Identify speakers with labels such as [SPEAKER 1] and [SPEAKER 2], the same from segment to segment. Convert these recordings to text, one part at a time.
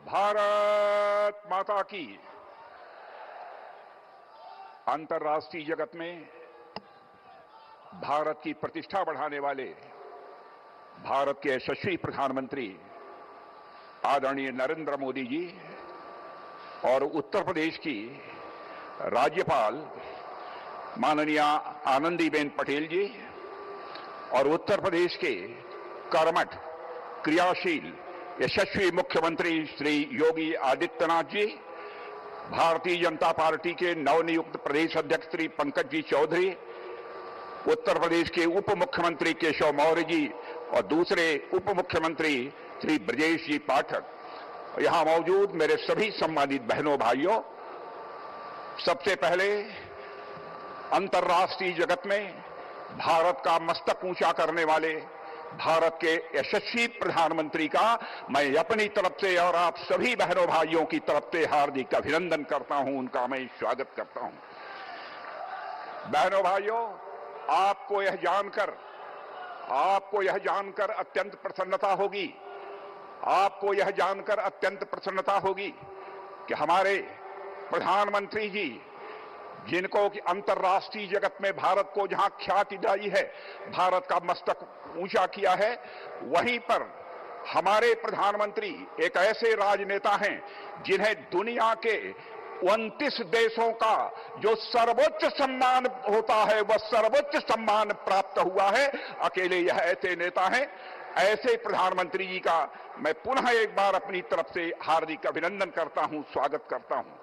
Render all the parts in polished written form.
[SPEAKER 1] भारत माता की। अंतर्राष्ट्रीय जगत में भारत की प्रतिष्ठा बढ़ाने वाले भारत के यशस्वी प्रधानमंत्री आदरणीय नरेंद्र मोदी जी और उत्तर प्रदेश की राज्यपाल माननीय आनंदीबेन पटेल जी और उत्तर प्रदेश के कर्मठ, क्रियाशील, यशस्वी मुख्यमंत्री श्री योगी आदित्यनाथ जी, भारतीय जनता पार्टी के नवनियुक्त प्रदेश अध्यक्ष श्री पंकज जी चौधरी, उत्तर प्रदेश के उप मुख्यमंत्री केशव मौर्य जी और दूसरे उप मुख्यमंत्री श्री ब्रजेश जी पाठक, यहां मौजूद मेरे सभी सम्मानित बहनों भाइयों, सबसे पहले अंतर्राष्ट्रीय जगत में भारत का मस्तक ऊंचा करने वाले भारत के यशस्वी प्रधानमंत्री का मैं अपनी तरफ से और आप सभी बहनों भाइयों की तरफ से हार्दिक अभिनंदन करता हूं, उनका मैं स्वागत करता हूं। बहनों भाइयों, आपको यह जानकर अत्यंत प्रसन्नता होगी कि हमारे प्रधानमंत्री जी, जिनको कि अंतर्राष्ट्रीय जगत में भारत को जहां ख्याति दिलाई है, भारत का मस्तक ऊंचा किया है, वहीं पर हमारे प्रधानमंत्री एक ऐसे राजनेता हैं जिन्हें दुनिया के 29 देशों का जो सर्वोच्च सम्मान होता है वह सर्वोच्च सम्मान प्राप्त हुआ है। अकेले यह ऐसे नेता हैं। ऐसे प्रधानमंत्री जी का मैं पुनः एक बार अपनी तरफ से हार्दिक अभिनंदन करता हूं, स्वागत करता हूं।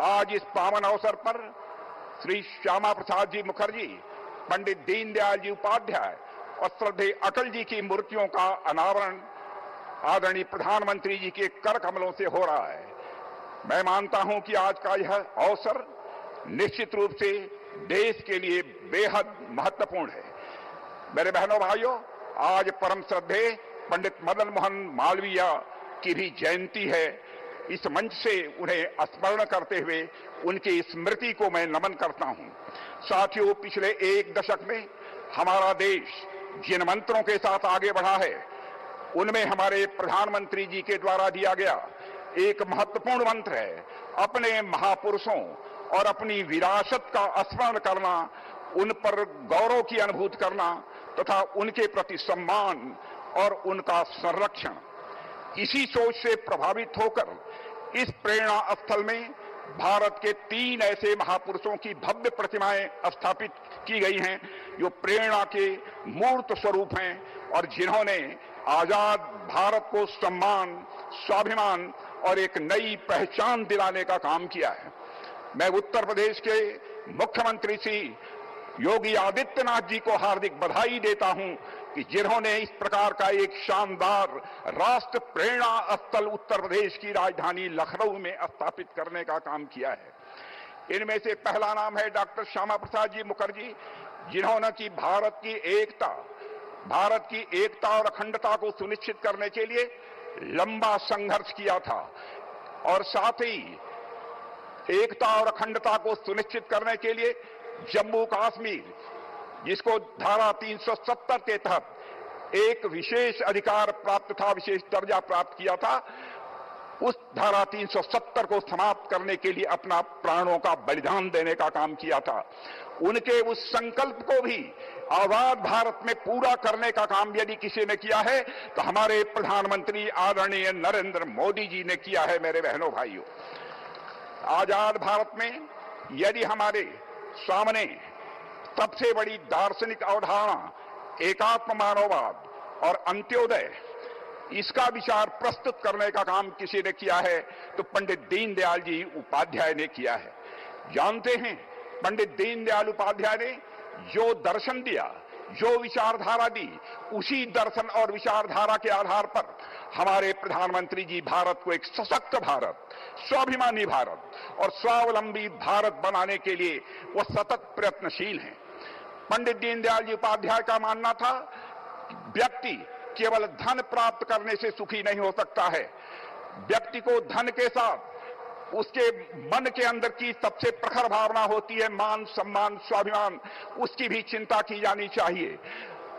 [SPEAKER 1] आज इस पावन अवसर पर श्री श्यामा प्रसाद जी मुखर्जी, पंडित दीनदयाल जी उपाध्याय और श्रद्धेय अटल जी की मूर्तियों का अनावरण आदरणीय प्रधानमंत्री जी के कर कमलों से हो रहा है। मैं मानता हूं कि आज का यह अवसर निश्चित रूप से देश के लिए बेहद महत्वपूर्ण है। मेरे बहनों भाइयों, आज परम श्रद्धेय पंडित मदन मोहन मालवीय की भी जयंती है। इस मंच से उन्हें स्मरण करते हुए उनकी स्मृति को मैं नमन करता हूं। साथियों, पिछले एक दशक में हमारा देश जिन मंत्रों के साथ आगे बढ़ा है, उनमें हमारे प्रधानमंत्री जी के द्वारा दिया गया एक महत्वपूर्ण मंत्र है, अपने महापुरुषों और अपनी विरासत का स्मरण करना, उन पर गौरव की अनुभूति करना तथा उनके प्रति सम्मान और उनका संरक्षण। इसी सोच से प्रभावित होकर इस प्रेरणा स्थल में भारत के 3 ऐसे महापुरुषों की भव्य प्रतिमाएं स्थापित की गई हैं जो प्रेरणा के मूर्त स्वरूप हैं और जिन्होंने आजाद भारत को सम्मान, स्वाभिमान और एक नई पहचान दिलाने का काम किया है। मैं उत्तर प्रदेश के मुख्यमंत्री श्री योगी आदित्यनाथ जी को हार्दिक बधाई देता हूं कि जिन्होंने इस प्रकार का एक शानदार राष्ट्र प्रेरणा स्थल उत्तर प्रदेश की राजधानी लखनऊ में स्थापित करने का काम किया है। इनमें से पहला नाम है डॉक्टर श्यामा प्रसाद जी मुखर्जी, जिन्होंने कि भारत की एकता और अखंडता को सुनिश्चित करने के लिए लंबा संघर्ष किया था और साथ ही एकता और अखंडता को सुनिश्चित करने के लिए जम्मू कश्मीर, जिसको धारा 370 के तहत एक विशेष अधिकार प्राप्त था, विशेष दर्जा प्राप्त किया था, उस धारा 370 को समाप्त करने के लिए अपना प्राणों का बलिदान देने का काम किया था। उनके उस संकल्प को भी आजाद भारत में पूरा करने का काम यदि किसी ने किया है तो हमारे प्रधानमंत्री आदरणीय नरेंद्र मोदी जी ने किया है। मेरे बहनों भाइयों, आजाद भारत में यदि हमारे सामने सबसे बड़ी दार्शनिक अवधारणा एकात्म मानववाद और अंत्योदय, इसका विचार प्रस्तुत करने का काम किसी ने किया है तो पंडित दीनदयाल जी उपाध्याय ने किया है। जानते हैं, पंडित दीनदयाल उपाध्याय ने जो दर्शन दिया, जो विचारधारा दी, उसी दर्शन और विचारधारा के आधार पर हमारे प्रधानमंत्री जी भारत को एक सशक्त भारत, स्वाभिमानी भारत और स्वावलंबी भारत बनाने के लिए वो सतत प्रयत्नशील हैं। पंडित दीनदयाल जी उपाध्याय का मानना था, व्यक्ति केवल धन प्राप्त करने से सुखी नहीं हो सकता है। व्यक्ति को धन के साथ उसके मन के अंदर की सबसे प्रखर भावना होती है मान, सम्मान, स्वाभिमान, उसकी भी चिंता की जानी चाहिए।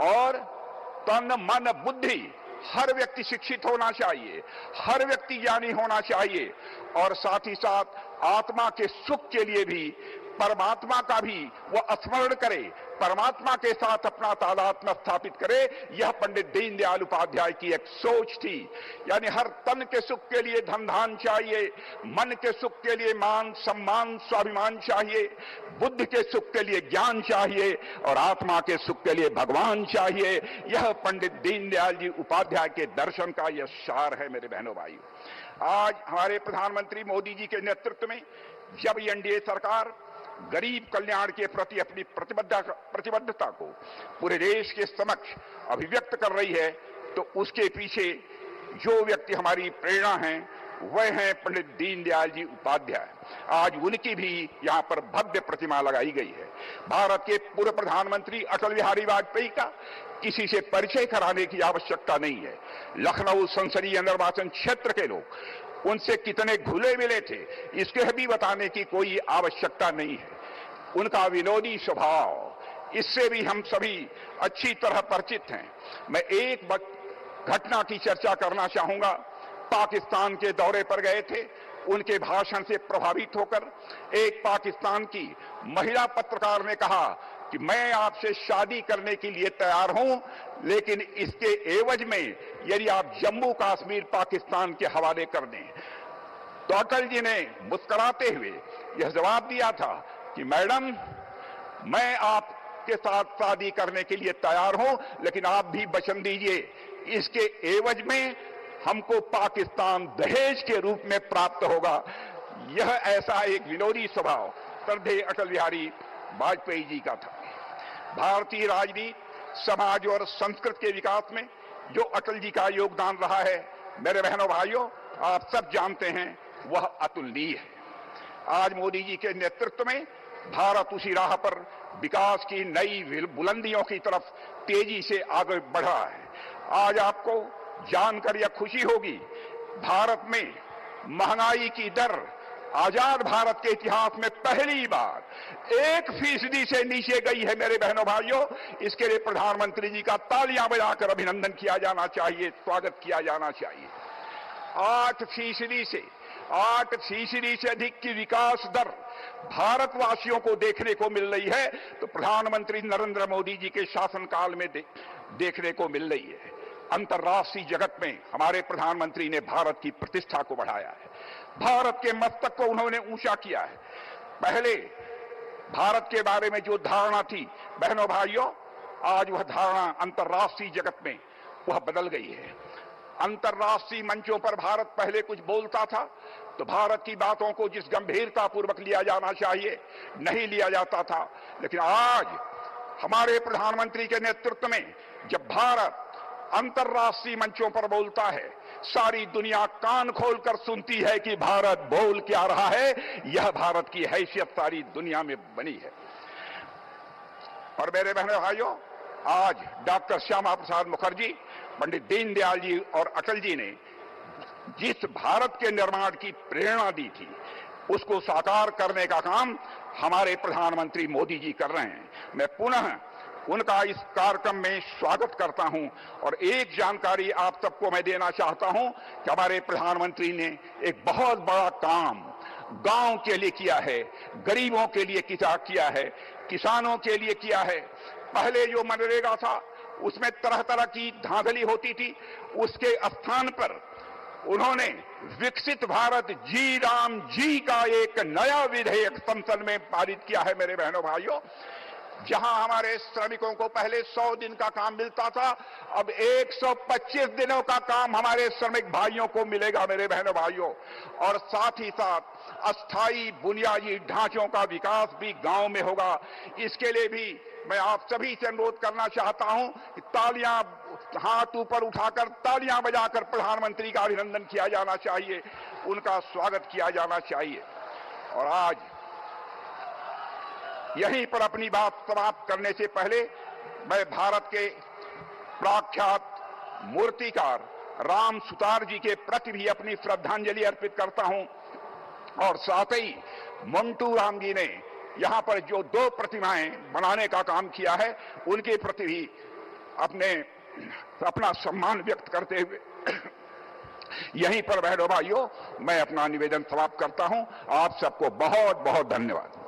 [SPEAKER 1] और तन, मन, बुद्धि हर व्यक्ति शिक्षित होना चाहिए, हर व्यक्ति ज्ञानी होना चाहिए और साथ ही साथ आत्मा के सुख के लिए भी परमात्मा का भी वह स्मरण करे, परमात्मा के साथ अपना तादात्म्य स्थापित करे। यह पंडित दीनदयाल उपाध्याय की एक सोच थी। यानी हर तन के सुख के लिए धन धान चाहिए, मन के सुख के लिए मान सम्मान स्वाभिमान चाहिए, बुद्धि के सुख के लिए ज्ञान चाहिए और आत्मा के सुख के लिए भगवान चाहिए। यह पंडित दीनदयाल जी उपाध्याय के दर्शन का यह सार है मेरे बहनों भाइयों। आज हमारे प्रधानमंत्री मोदी जी के नेतृत्व में जब एनडीए सरकार गरीब कल्याण के प्रति अपनी प्रतिबद्धता को पूरे देश के समक्ष अभिव्यक्त कर रही है, तो उसके पीछे जो व्यक्ति हमारी प्रेरणा है वह है पंडित दीनदयाल जी उपाध्याय। आज उनकी भी यहाँ पर भव्य प्रतिमा लगाई गई है। भारत के पूर्व प्रधानमंत्री अटल बिहारी वाजपेयी का किसी से परिचय कराने की आवश्यकता नहीं है। लखनऊ संसदीय निर्वाचन क्षेत्र के लोग उनसे कितने घुले मिले थे इसके भी बताने की कोई आवश्यकता नहीं है। उनका विनोदी स्वभाव, इससे भी हम सभी अच्छी तरह परिचित हैं। मैं एक घटना की चर्चा करना चाहूंगा। पाकिस्तान के दौरे पर गए थे, उनके भाषण से प्रभावित होकर एक पाकिस्तान की महिला पत्रकार ने कहा कि मैं आपसे शादी करने के लिए तैयार हूं, लेकिन इसके एवज में यदि आप जम्मू कश्मीर पाकिस्तान के हवाले कर दें। तो अटल जी ने मुस्कुराते हुए यह जवाब दिया था कि मैडम, मैं आपके साथ शादी करने के लिए तैयार हूं, लेकिन आप भी वचन दीजिए इसके एवज में हमको पाकिस्तान दहेज के रूप में प्राप्त होगा। यह ऐसा एक विनोदी स्वभाव श्रद्धेय अटल बिहारी वाजपेयी जी का था। भारतीय राजनीति, समाज और संस्कृति के विकास में जो अटल जी का योगदान रहा है, मेरे बहनों भाइयों, आप सब जानते हैं, वह अतुलनीय है। आज मोदी जी के नेतृत्व में भारत उसी राह पर विकास की नई बुलंदियों की तरफ तेजी से आगे बढ़ा है। आज आपको जानकर यह खुशी होगी, भारत में महंगाई की दर आजाद भारत के इतिहास में पहली बार 1% से नीचे गई है। मेरे बहनों भाइयों, इसके लिए प्रधानमंत्री जी का तालियां बजाकर अभिनंदन किया जाना चाहिए, स्वागत किया जाना चाहिए। 8% से अधिक की विकास दर भारतवासियों को देखने को मिल रही है, तो प्रधानमंत्री नरेंद्र मोदी जी के शासनकाल में देखने को मिल रही है। अंतर्राष्ट्रीय जगत में हमारे प्रधानमंत्री ने भारत की प्रतिष्ठा को बढ़ाया है, भारत के मस्तक को उन्होंने ऊंचा किया है। पहले भारत के बारे में जो धारणा थी, बहनों भाइयों, आज वह धारणा अंतर्राष्ट्रीय जगत में वह बदल गई है। अंतर्राष्ट्रीय मंचों पर भारत पहले कुछ बोलता था तो भारत की बातों को जिस गंभीरता पूर्वक लिया जाना चाहिए नहीं लिया जाता था, लेकिन आज हमारे प्रधानमंत्री के नेतृत्व में जब भारत अंतर्राष्ट्रीय मंचों पर बोलता है, सारी दुनिया कान खोलकर सुनती है कि भारत बोल क्या रहा है। यह भारत की हैसियत सारी दुनिया में बनी है। और मेरे बहनों भाइयों, आज डॉक्टर श्यामा प्रसाद मुखर्जी, पंडित दीनदयाल जी और अटल जी ने जिस भारत के निर्माण की प्रेरणा दी थी, उसको साकार करने का काम हमारे प्रधानमंत्री मोदी जी कर रहे हैं। मैं पुनः उनका इस कार्यक्रम में स्वागत करता हूं और एक जानकारी आप सबको मैं देना चाहता हूं कि हमारे प्रधानमंत्री ने एक बहुत बड़ा काम गांव के लिए किया है, गरीबों के लिए किया है, किसानों के लिए किया है। पहले जो मनरेगा था उसमें तरह तरह की धांधली होती थी, उसके स्थान पर उन्होंने विकसित भारत जी राम जी का एक नया विधेयक संसद में पारित किया है। मेरे बहनों भाइयों, जहां हमारे श्रमिकों को पहले 100 दिन का काम मिलता था, अब 125 दिनों का काम हमारे श्रमिक भाइयों को मिलेगा। मेरे बहनों भाइयों, और साथ ही साथ अस्थायी बुनियादी ढांचों का विकास भी गांव में होगा। इसके लिए भी मैं आप सभी से अनुरोध करना चाहता हूं कि तालियां, हाथ ऊपर उठाकर तालियां बजाकर प्रधानमंत्री का अभिनंदन किया जाना चाहिए, उनका स्वागत किया जाना चाहिए। और आज यहीं पर अपनी बात समाप्त करने से पहले मैं भारत के प्रख्यात मूर्तिकार राम सुतार जी के प्रति भी अपनी श्रद्धांजलि अर्पित करता हूं। और साथ ही मंटू राम जी ने यहां पर जो 2 प्रतिमाएं बनाने का काम किया है, उनके प्रति भी अपने अपना सम्मान व्यक्त करते हुए यहीं पर बहनों भाइयों मैं अपना निवेदन समाप्त करता हूं। आप सबको बहुत बहुत धन्यवाद।